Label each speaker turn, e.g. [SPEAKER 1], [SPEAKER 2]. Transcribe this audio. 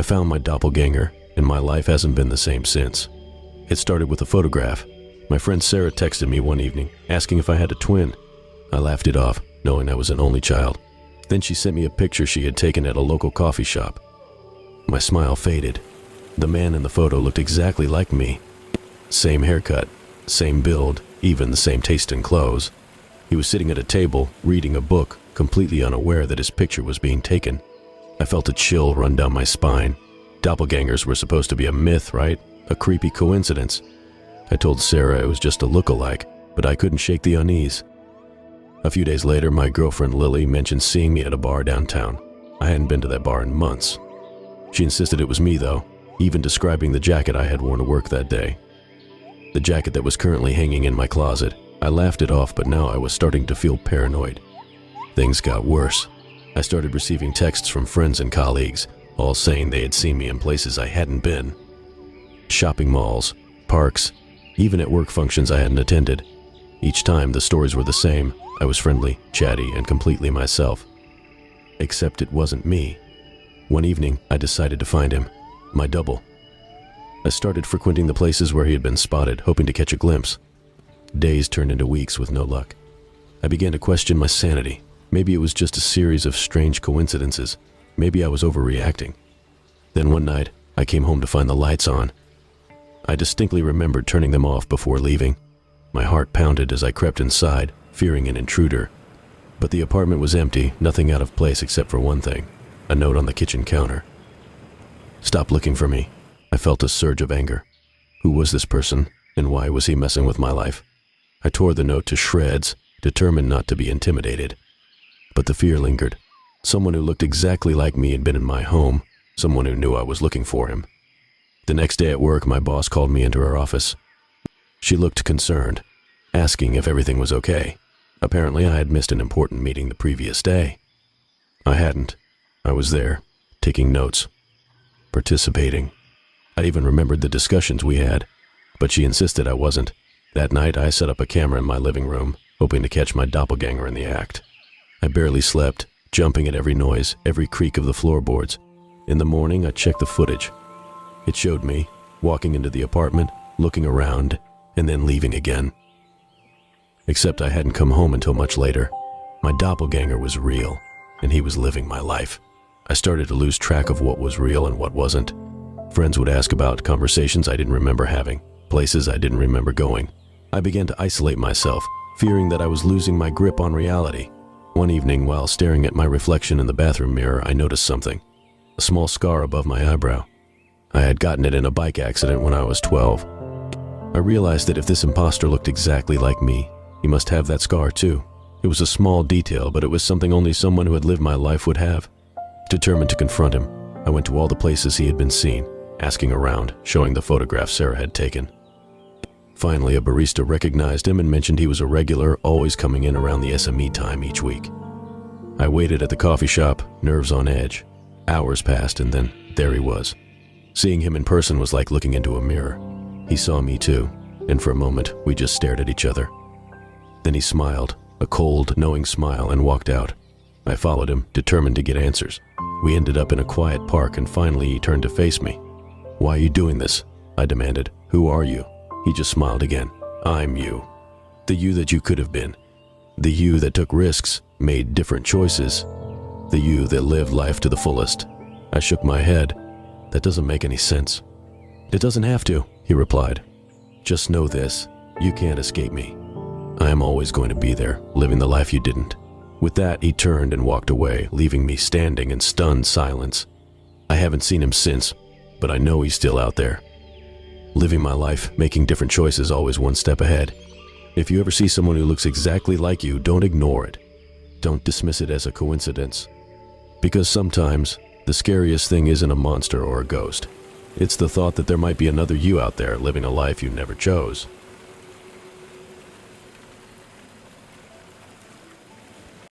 [SPEAKER 1] I found my doppelganger, and my life hasn't been the same since. It started with a photograph. My friend Sarah texted me one evening, asking if I had a twin. I laughed it off, knowing I was an only child. Then she sent me a picture she had taken at a local coffee shop. My smile faded. The man in the photo looked exactly like me. Same haircut, same build, even the same taste in clothes. He was sitting at a table, reading a book, completely unaware that his picture was being taken. I felt a chill run down my spine. Doppelgangers were supposed to be a myth, right? A creepy coincidence. I told Sarah it was just a look-alike, but I couldn't shake the unease. A few days later, my girlfriend Lily mentioned seeing me at a bar downtown. I hadn't been to that bar in months. She insisted it was me, though, even describing the jacket I had worn to work that day. The jacket that was currently hanging in my closet. I laughed it off, but now I was starting to feel paranoid. Things got worse. I started receiving texts from friends and colleagues, all saying they had seen me in places I hadn't been. Shopping malls, parks, even at work functions I hadn't attended. Each time the stories were the same. I was friendly, chatty, and completely myself. Except it wasn't me. One evening, I decided to find him, my double. I started frequenting the places where he had been spotted, hoping to catch a glimpse. Days turned into weeks with no luck. I began to question my sanity. Maybe it was just a series of strange coincidences. Maybe I was overreacting. Then one night, I came home to find the lights on. I distinctly remembered turning them off before leaving. My heart pounded as I crept inside, fearing an intruder. But the apartment was empty, nothing out of place except for one thing, a note on the kitchen counter. "Stop looking for me." I felt a surge of anger. Who was this person, and why was he messing with my life? I tore the note to shreds, determined not to be intimidated. But the fear lingered. Someone who looked exactly like me had been in my home, someone who knew I was looking for him. The next day at work, my boss called me into her office. She looked concerned, asking if everything was okay. Apparently, I had missed an important meeting the previous day. I hadn't. I was there, taking notes, participating. I even remembered the discussions we had, but she insisted I wasn't. That night, I set up a camera in my living room, hoping to catch my doppelganger in the act. I barely slept, jumping at every noise, every creak of the floorboards. In the morning, I checked the footage. It showed me, walking into the apartment, looking around, and then leaving again. Except I hadn't come home until much later. My doppelganger was real, and he was living my life. I started to lose track of what was real and what wasn't. Friends would ask about conversations I didn't remember having, places I didn't remember going. I began to isolate myself, fearing that I was losing my grip on reality. One evening, while staring at my reflection in the bathroom mirror, I noticed something. A small scar above my eyebrow. I had gotten it in a bike accident when I was 12. I realized that if this imposter looked exactly like me, he must have that scar too. It was a small detail, but it was something only someone who had lived my life would have. Determined to confront him, I went to all the places he had been seen, asking around, showing the photographs Sarah had taken. Finally, a barista recognized him and mentioned he was a regular, always coming in around the SME time each week. I waited at the coffee shop, nerves on edge. Hours passed, and then there he was. Seeing him in person was like looking into a mirror. He saw me too, and for a moment, we just stared at each other. Then he smiled, a cold, knowing smile, and walked out. I followed him, determined to get answers. We ended up in a quiet park, and finally he turned to face me. "Why are you doing this?" I demanded. "Who are you?" He just smiled again. "I'm you. The you that you could have been. The you that took risks, made different choices. The you that lived life to the fullest." I shook my head. "That doesn't make any sense." "It doesn't have to," he replied. "Just know this, you can't escape me. I am always going to be there, living the life you didn't." With that, he turned and walked away, leaving me standing in stunned silence. I haven't seen him since, but I know he's still out there. Living my life, making different choices, always one step ahead. If you ever see someone who looks exactly like you, don't ignore it. Don't dismiss it as a coincidence. Because sometimes, the scariest thing isn't a monster or a ghost. It's the thought that there might be another you out there living a life you never chose.